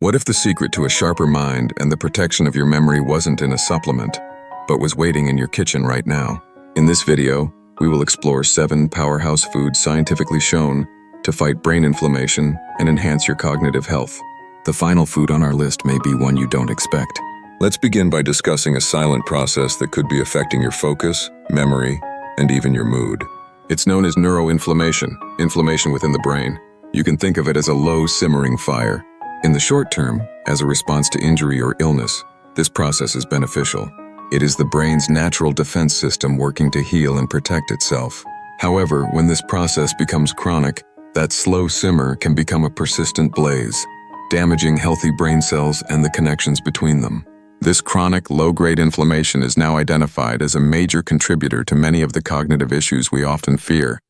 What if the secret to a sharper mind and the protection of your memory wasn't in a supplement, but was waiting in your kitchen right now? In this video, we will explore 7 powerhouse foods scientifically shown to fight brain inflammation and enhance your cognitive health. The final food on our list may be one you don't expect. Let's begin by discussing a silent process that could be affecting your focus, memory, and even your mood. It's known as neuroinflammation, inflammation within the brain. You can think of it as a low simmering fire. In the short term, as a response to injury or illness, this process is beneficial. It is the brain's natural defense system working to heal and protect itself. However, when this process becomes chronic, that slow simmer can become a persistent blaze, damaging healthy brain cells and the connections between them. This chronic, low-grade inflammation is now identified as a major contributor to many of the cognitive issues we often fear: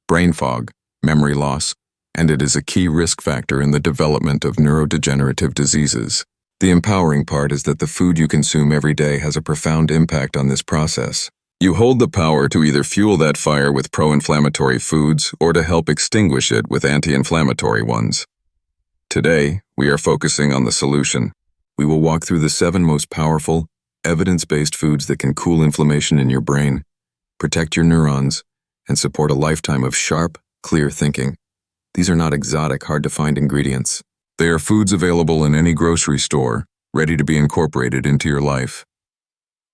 brain fog, memory loss, and it is a key risk factor in the development of neurodegenerative diseases. The empowering part is that the food you consume every day has a profound impact on this process. You hold the power to either fuel that fire with pro-inflammatory foods or to help extinguish it with anti-inflammatory ones. Today, we are focusing on the solution. We will walk through the 7 most powerful, evidence-based foods that can cool inflammation in your brain, protect your neurons, and support a lifetime of sharp, clear thinking. These are not exotic, hard-to-find ingredients. They are foods available in any grocery store, ready to be incorporated into your life.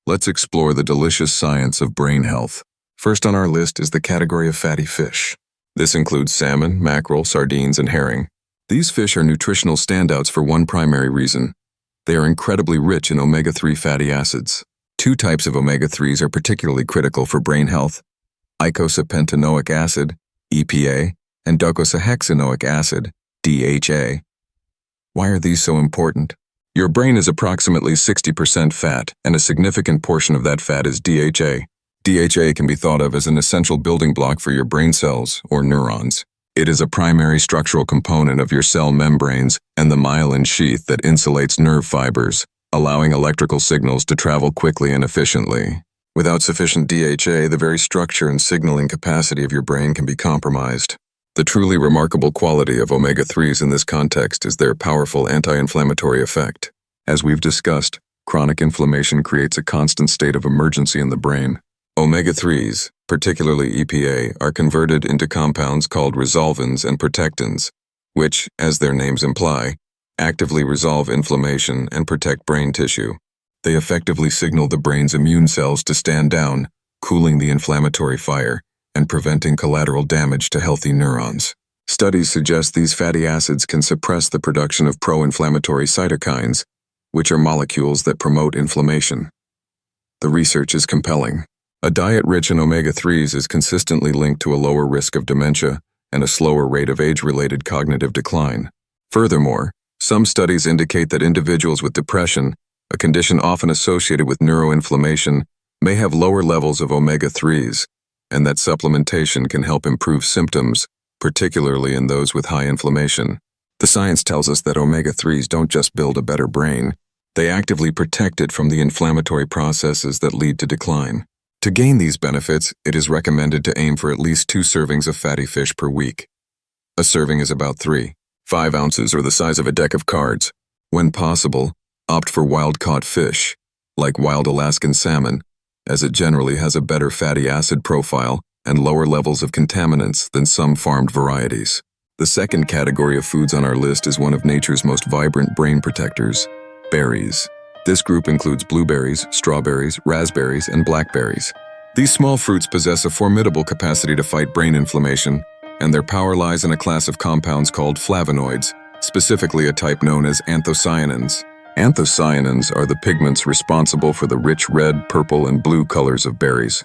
Let's explore the delicious science of brain health. First on our list is the category of fatty fish. This includes salmon, mackerel, sardines, and herring. These fish are nutritional standouts for one primary reason. They are incredibly rich in omega-3 fatty acids. 2 types of omega-3s are particularly critical for brain health: eicosapentaenoic acid, EPA, and docosahexaenoic acid, DHA. Why are these so important? Your brain is approximately 60% fat, and a significant portion of that fat is DHA. DHA can be thought of as an essential building block for your brain cells, or neurons. It is a primary structural component of your cell membranes and the myelin sheath that insulates nerve fibers, allowing electrical signals to travel quickly and efficiently. Without sufficient DHA, the very structure and signaling capacity of your brain can be compromised. The truly remarkable quality of omega-3s in this context is their powerful anti-inflammatory effect. As we've discussed, chronic inflammation creates a constant state of emergency in the brain. Omega-3s, particularly EPA, are converted into compounds called resolvins and protectins, which, as their names imply, actively resolve inflammation and protect brain tissue. They effectively signal the brain's immune cells to stand down, cooling the inflammatory fire and preventing collateral damage to healthy neurons. Studies suggest these fatty acids can suppress the production of pro-inflammatory cytokines, which are molecules that promote inflammation. The research is compelling. A diet rich in omega-3s is consistently linked to a lower risk of dementia and a slower rate of age-related cognitive decline. Furthermore, some studies indicate that individuals with depression, a condition often associated with neuroinflammation, may have lower levels of omega-3s, and that supplementation can help improve symptoms, particularly in those with high inflammation. The science tells us that omega-3s don't just build a better brain, they actively protect it from the inflammatory processes that lead to decline. To gain these benefits, it is recommended to aim for at least 2 servings of fatty fish per week. A serving is about 3.5 ounces or the size of a deck of cards. When possible, opt for wild-caught fish, like wild Alaskan salmon, as it generally has a better fatty acid profile and lower levels of contaminants than some farmed varieties. The second category of foods on our list is one of nature's most vibrant brain protectors: berries. This group includes blueberries, strawberries, raspberries, and blackberries. These small fruits possess a formidable capacity to fight brain inflammation, and their power lies in a class of compounds called flavonoids, specifically a type known as anthocyanins. Anthocyanins are the pigments responsible for the rich red, purple, and blue colors of berries.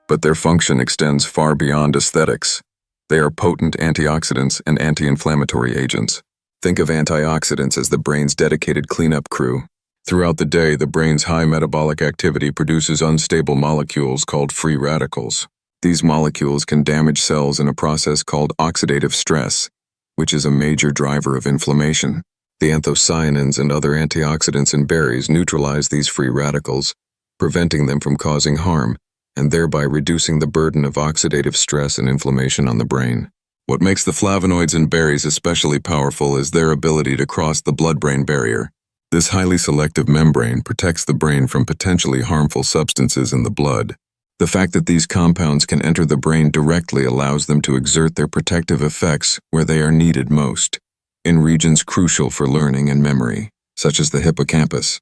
But their function extends far beyond aesthetics. They are potent antioxidants and anti-inflammatory agents. Think of antioxidants as the brain's dedicated cleanup crew. Throughout the day, the brain's high metabolic activity produces unstable molecules called free radicals. These molecules can damage cells in a process called oxidative stress, which is a major driver of inflammation. The anthocyanins and other antioxidants in berries neutralize these free radicals, preventing them from causing harm, and thereby reducing the burden of oxidative stress and inflammation on the brain. What makes the flavonoids in berries especially powerful is their ability to cross the blood-brain barrier. This highly selective membrane protects the brain from potentially harmful substances in the blood. The fact that these compounds can enter the brain directly allows them to exert their protective effects where they are needed most, in regions crucial for learning and memory, such as the hippocampus.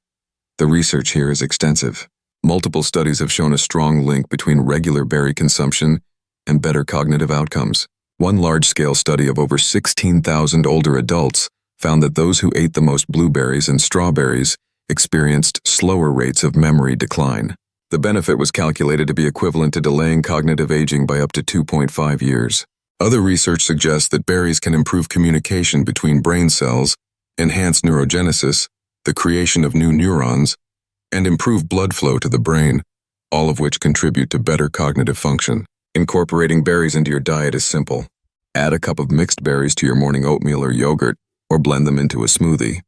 The research here is extensive. Multiple studies have shown a strong link between regular berry consumption and better cognitive outcomes. One large-scale study of over 16,000 older adults found that those who ate the most blueberries and strawberries experienced slower rates of memory decline. The benefit was calculated to be equivalent to delaying cognitive aging by up to 2.5 years. Other research suggests that berries can improve communication between brain cells, enhance neurogenesis, the creation of new neurons, and improve blood flow to the brain, all of which contribute to better cognitive function. Incorporating berries into your diet is simple. Add a cup of mixed berries to your morning oatmeal or yogurt, or blend them into a smoothie.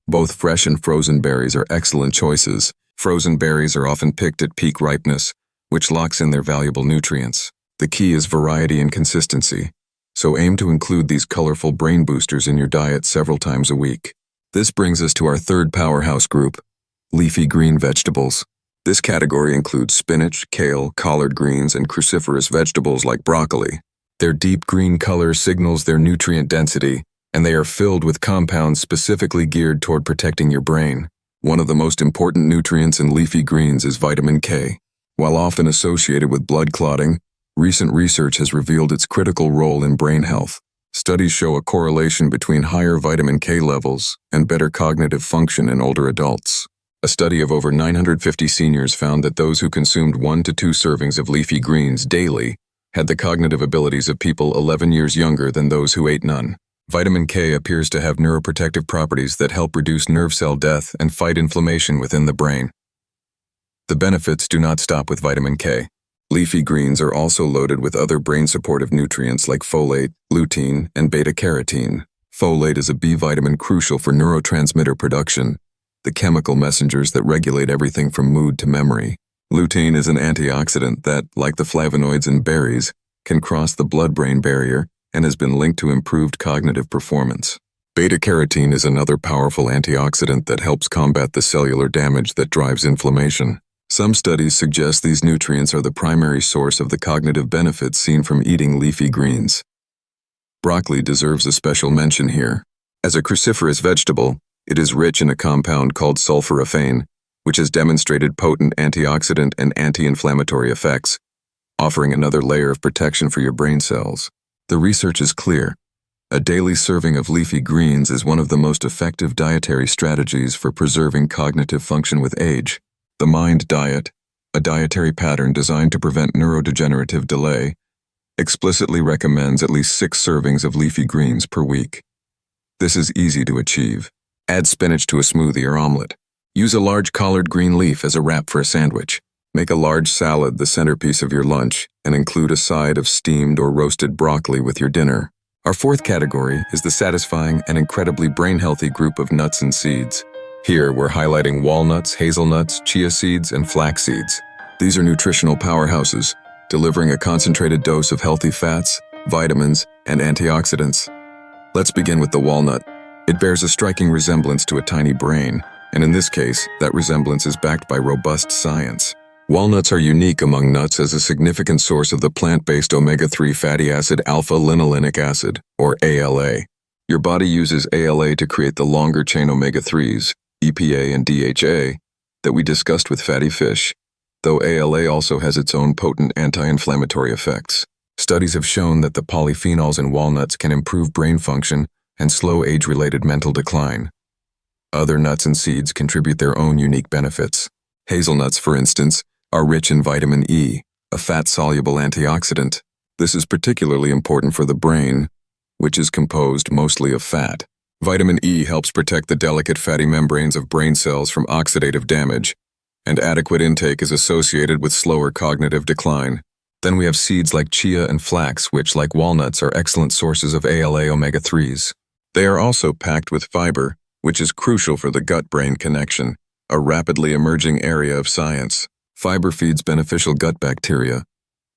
Both fresh and frozen berries are excellent choices. Frozen berries are often picked at peak ripeness, which locks in their valuable nutrients. The key is variety and consistency, so aim to include these colorful brain boosters in your diet several times a week. This brings us to our third powerhouse group, leafy green vegetables. This category includes spinach, kale, collard greens, and cruciferous vegetables like broccoli. Their deep green color signals their nutrient density, and they are filled with compounds specifically geared toward protecting your brain. One of the most important nutrients in leafy greens is vitamin K. While often associated with blood clotting, recent research has revealed its critical role in brain health. Studies show a correlation between higher vitamin K levels and better cognitive function in older adults. A study of over 950 seniors found that those who consumed 1 to 2 servings of leafy greens daily had the cognitive abilities of people 11 years younger than those who ate none. Vitamin K appears to have neuroprotective properties that help reduce nerve cell death and fight inflammation within the brain. The benefits do not stop with vitamin K. Leafy greens are also loaded with other brain-supportive nutrients like folate, lutein, and beta-carotene. Folate is a B vitamin crucial for neurotransmitter production, the chemical messengers that regulate everything from mood to memory. Lutein is an antioxidant that, like the flavonoids in berries, can cross the blood-brain barrier and has been linked to improved cognitive performance. Beta-carotene is another powerful antioxidant that helps combat the cellular damage that drives inflammation. Some studies suggest these nutrients are the primary source of the cognitive benefits seen from eating leafy greens. Broccoli deserves a special mention here. As a cruciferous vegetable, it is rich in a compound called sulforaphane, which has demonstrated potent antioxidant and anti-inflammatory effects, offering another layer of protection for your brain cells. The research is clear. A daily serving of leafy greens is one of the most effective dietary strategies for preserving cognitive function with age. The MIND diet, a dietary pattern designed to prevent neurodegenerative delay, explicitly recommends at least 6 servings of leafy greens per week. This is easy to achieve. Add spinach to a smoothie or omelet. Use a large collard green leaf as a wrap for a sandwich. Make a large salad the centerpiece of your lunch and include a side of steamed or roasted broccoli with your dinner. Our fourth category is the satisfying and incredibly brain-healthy group of nuts and seeds. Here, we're highlighting walnuts, hazelnuts, chia seeds, and flax seeds. These are nutritional powerhouses, delivering a concentrated dose of healthy fats, vitamins, and antioxidants. Let's begin with the walnut. It bears a striking resemblance to a tiny brain, and in this case, that resemblance is backed by robust science. Walnuts are unique among nuts as a significant source of the plant-based omega-3 fatty acid alpha-linolenic acid, or ALA. Your body uses ALA to create the longer-chain omega-3s, EPA and DHA, that we discussed with fatty fish, though ALA also has its own potent anti-inflammatory effects. Studies have shown that the polyphenols in walnuts can improve brain function and slow age-related mental decline. Other nuts and seeds contribute their own unique benefits. Hazelnuts, for instance, are rich in vitamin E, a fat-soluble antioxidant. This is particularly important for the brain, which is composed mostly of fat. Vitamin E helps protect the delicate fatty membranes of brain cells from oxidative damage, and adequate intake is associated with slower cognitive decline. Then we have seeds like chia and flax, which, like walnuts, are excellent sources of ALA omega-3s. They are also packed with fiber, which is crucial for the gut-brain connection, a rapidly emerging area of science. Fiber feeds beneficial gut bacteria,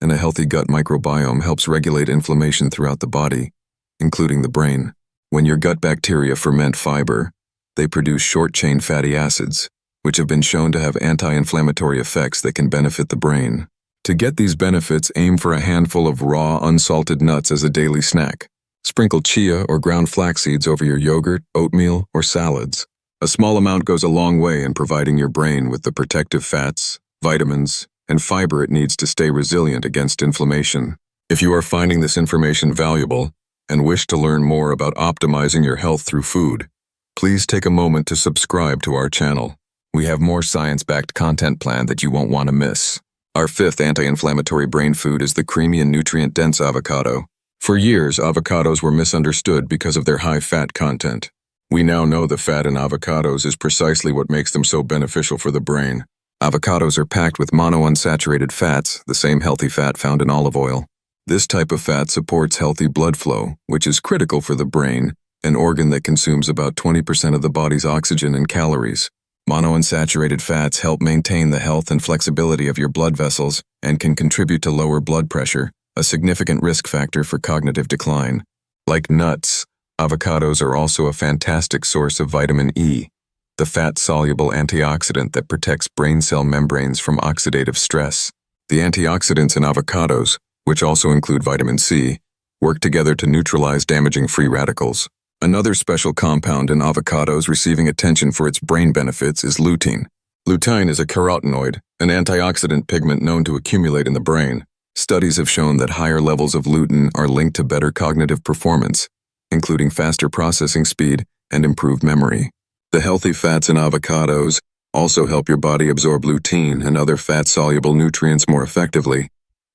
and a healthy gut microbiome helps regulate inflammation throughout the body, including the brain. When your gut bacteria ferment fiber, they produce short-chain fatty acids, which have been shown to have anti-inflammatory effects that can benefit the brain. To get these benefits, aim for a handful of raw, unsalted nuts as a daily snack. Sprinkle chia or ground flax seeds over your yogurt, oatmeal, or salads. A small amount goes a long way in providing your brain with the protective fats, vitamins, and fiber it needs to stay resilient against inflammation. If you are finding this information valuable and wish to learn more about optimizing your health through food, please take a moment to subscribe to our channel. We have more science-backed content planned that you won't want to miss. Our fifth anti-inflammatory brain food is the creamy and nutrient-dense avocado. For years, avocados were misunderstood because of their high fat content. We now know the fat in avocados is precisely what makes them so beneficial for the brain. Avocados are packed with monounsaturated fats, the same healthy fat found in olive oil. This type of fat supports healthy blood flow, which is critical for the brain, an organ that consumes about 20% of the body's oxygen and calories. Monounsaturated fats help maintain the health and flexibility of your blood vessels and can contribute to lower blood pressure, a significant risk factor for cognitive decline. Like nuts, avocados are also a fantastic source of vitamin E, the fat-soluble antioxidant that protects brain cell membranes from oxidative stress. The antioxidants in avocados, which also include vitamin C, work together to neutralize damaging free radicals. Another special compound in avocados receiving attention for its brain benefits is lutein. Lutein is a carotenoid, an antioxidant pigment known to accumulate in the brain. Studies have shown that higher levels of lutein are linked to better cognitive performance, including faster processing speed and improved memory. The healthy fats in avocados also help your body absorb lutein and other fat-soluble nutrients more effectively,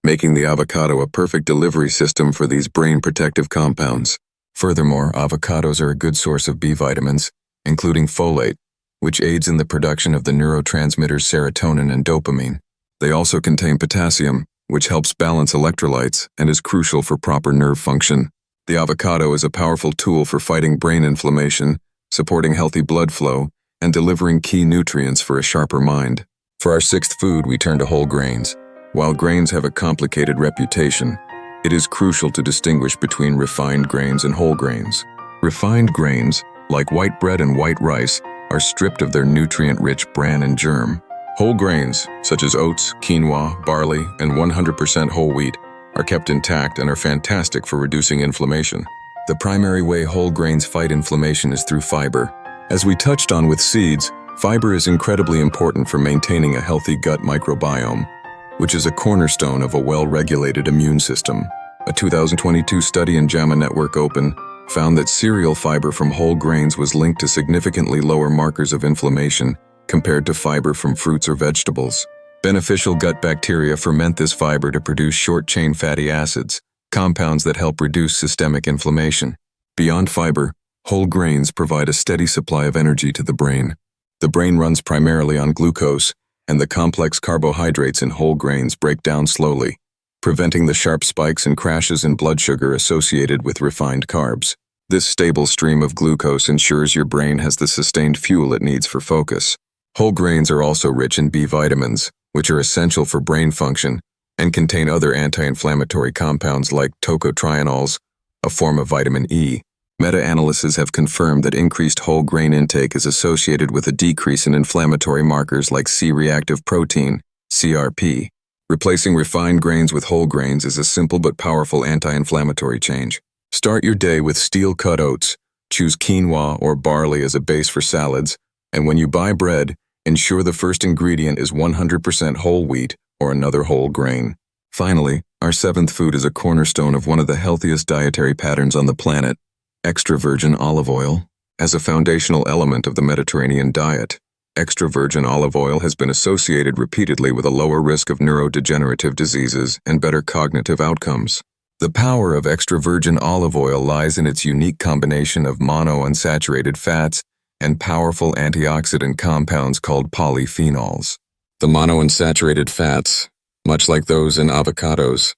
making the avocado a perfect delivery system for these brain-protective compounds. Furthermore, avocados are a good source of B vitamins, including folate, which aids in the production of the neurotransmitters serotonin and dopamine. They also contain potassium, which helps balance electrolytes and is crucial for proper nerve function. The avocado is a powerful tool for fighting brain inflammation, supporting healthy blood flow, and delivering key nutrients for a sharper mind. For our sixth food, we turn to whole grains. While grains have a complicated reputation, it is crucial to distinguish between refined grains and whole grains. Refined grains, like white bread and white rice, are stripped of their nutrient-rich bran and germ. Whole grains, such as oats, quinoa, barley, and 100% whole wheat, are kept intact and are fantastic for reducing inflammation. The primary way whole grains fight inflammation is through fiber. As we touched on with seeds, fiber is incredibly important for maintaining a healthy gut microbiome, which is a cornerstone of a well-regulated immune system. A 2022 study in JAMA Network Open found that cereal fiber from whole grains was linked to significantly lower markers of inflammation compared to fiber from fruits or vegetables. Beneficial gut bacteria ferment this fiber to produce short-chain fatty acids, compounds that help reduce systemic inflammation. Beyond fiber, whole grains provide a steady supply of energy to the brain. The brain runs primarily on glucose, and the complex carbohydrates in whole grains break down slowly, preventing the sharp spikes and crashes in blood sugar associated with refined carbs. This stable stream of glucose ensures your brain has the sustained fuel it needs for focus. Whole grains are also rich in B vitamins, which are essential for brain function, and contain other anti-inflammatory compounds like tocotrienols, a form of vitamin E. Meta-analyses have confirmed that increased whole grain intake is associated with a decrease in inflammatory markers like C-reactive protein, CRP. Replacing refined grains with whole grains is a simple but powerful anti-inflammatory change. Start your day with steel-cut oats. Choose quinoa or barley as a base for salads, and when you buy bread, ensure the first ingredient is 100% whole wheat or another whole grain. Finally, our seventh food is a cornerstone of one of the healthiest dietary patterns on the planet, extra virgin olive oil. As a foundational element of the Mediterranean diet, extra virgin olive oil has been associated repeatedly with a lower risk of neurodegenerative diseases and better cognitive outcomes. The power of extra virgin olive oil lies in its unique combination of monounsaturated fats and powerful antioxidant compounds called polyphenols. The monounsaturated fats, much like those in avocados,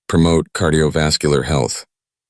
promote cardiovascular health,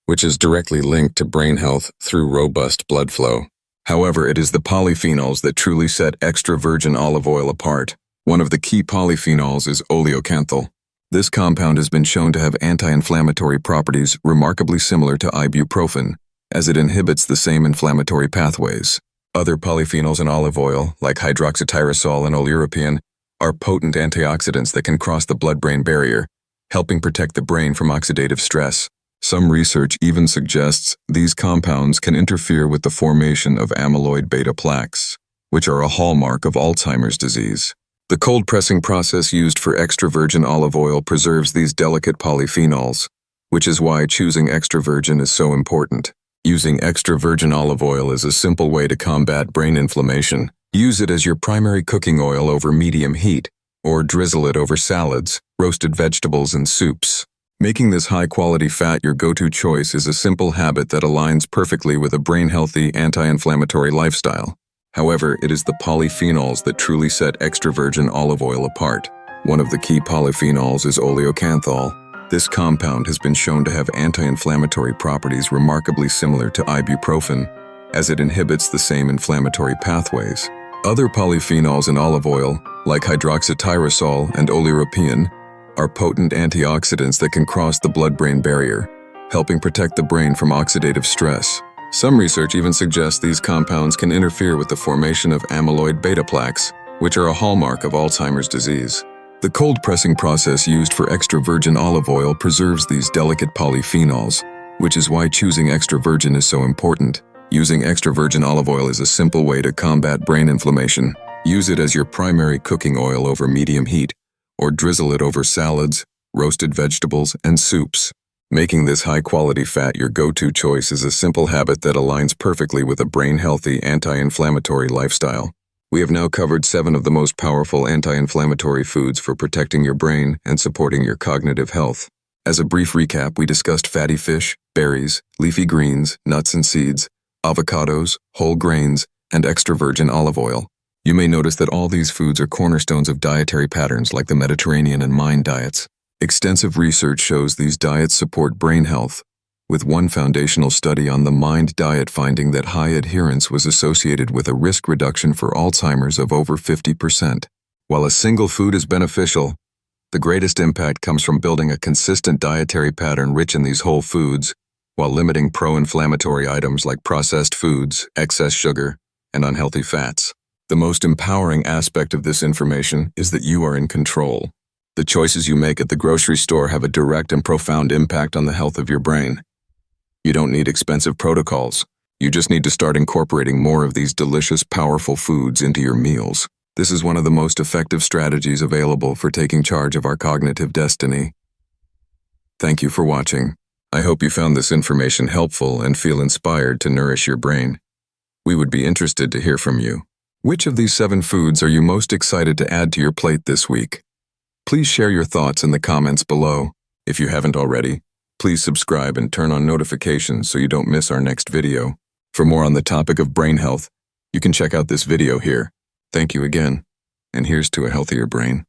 which is directly linked to brain health through robust blood flow. However, it is the polyphenols that truly set extra virgin olive oil apart. One of the key polyphenols is oleocanthal. This compound has been shown to have anti-inflammatory properties remarkably similar to ibuprofen, as it inhibits the same inflammatory pathways. Other polyphenols in olive oil, like hydroxytyrosol and oleuropein, are potent antioxidants that can cross the blood-brain barrier, helping protect the brain from oxidative stress. Some research even suggests these compounds can interfere with the formation of amyloid beta plaques, which are a hallmark of Alzheimer's disease. The cold pressing process used for extra virgin olive oil preserves these delicate polyphenols, which is why choosing extra virgin is so important. Using extra virgin olive oil is a simple way to combat brain inflammation. Use it as your primary cooking oil over medium heat, or drizzle it over salads, roasted vegetables, and soups. Making this high-quality fat your go-to choice is a simple habit that aligns perfectly with a brain-healthy, anti-inflammatory lifestyle. However, it is the polyphenols that truly set extra virgin olive oil apart. One of the key polyphenols is oleocanthal. This compound has been shown to have anti-inflammatory properties remarkably similar to ibuprofen, as it inhibits the same inflammatory pathways. Other polyphenols in olive oil, like hydroxytyrosol and oleuropein, are potent antioxidants that can cross the blood-brain barrier, helping protect the brain from oxidative stress. Some research even suggests these compounds can interfere with the formation of amyloid beta plaques, which are a hallmark of Alzheimer's disease. The cold pressing process used for extra virgin olive oil preserves these delicate polyphenols, which is why choosing extra virgin is so important. Using extra virgin olive oil is a simple way to combat brain inflammation. Use it as your primary cooking oil over medium heat, or drizzle it over salads, roasted vegetables, and soups. Making this high-quality fat your go-to choice is a simple habit that aligns perfectly with a brain-healthy, anti-inflammatory lifestyle. We have now covered 7 of the most powerful anti-inflammatory foods for protecting your brain and supporting your cognitive health. As a brief recap, we discussed fatty fish, berries, leafy greens, nuts and seeds, avocados, whole grains, and extra virgin olive oil. You may notice that all these foods are cornerstones of dietary patterns like the Mediterranean and Mind diets. Extensive research shows these diets support brain health, with one foundational study on the Mind diet finding that high adherence was associated with a risk reduction for Alzheimer's of over 50%. While a single food is beneficial, the greatest impact comes from building a consistent dietary pattern rich in these whole foods, while limiting pro-inflammatory items like processed foods, excess sugar, and unhealthy fats. The most empowering aspect of this information is that you are in control. The choices you make at the grocery store have a direct and profound impact on the health of your brain. You don't need expensive protocols. You just need to start incorporating more of these delicious, powerful foods into your meals. This is one of the most effective strategies available for taking charge of our cognitive destiny. Thank you for watching. I hope you found this information helpful and feel inspired to nourish your brain. We would be interested to hear from you. Which of these 7 foods are you most excited to add to your plate this week? Please share your thoughts in the comments below. If you haven't already, please subscribe and turn on notifications so you don't miss our next video. For more on the topic of brain health, you can check out this video here. Thank you again, and here's to a healthier brain.